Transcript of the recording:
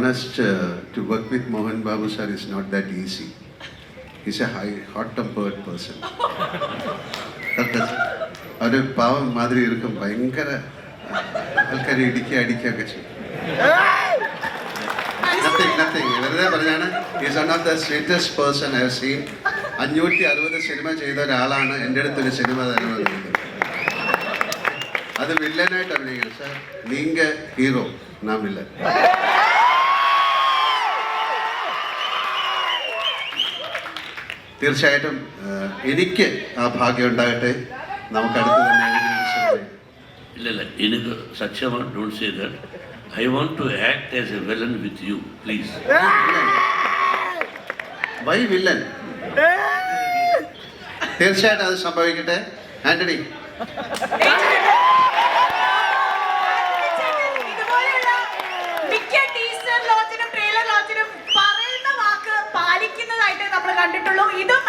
honest, to work with Mohan Babu sir is not that easy. He's a hot-tempered person. അവര് പാവം മാതിരി ഇരിക്കും, ഭയങ്കര ആൾക്കാർ അടിക്കുകയൊക്കെ ചെയ്യും. നത്തിങ് വെറുതെ പറഞ്ഞാണ്. Is one of the sweetest person I have seen. 560 cinema ചെയ്ത ഒരാളാണ് എൻ്റെ അടുത്തൊരു സിനിമ തരുന്നത്. അത് വില്ലനായിട്ട് അഭിനയിക്കണം. സാർ നീങ്ക ഹീറോ, നാം വില്ലൻ. തീർച്ചയായിട്ടും എനിക്ക് ആ ഭാഗ്യം ഉണ്ടാകട്ടെ. നമുക്ക് അടുത്ത് തന്നെ ഇല്ല എനിക്ക് സത്യമാണ്. Don't say that. I want to act as a villain with you please. Why villain? തീർച്ചയായിട്ടും അത് സംഭവിക്കട്ടെ. ആന്റണി, പറയുന്ന വാക്ക് പാലിക്കുന്നതായിട്ട് നമ്മൾ കണ്ടിട്ടുള്ളൂ. ഇതും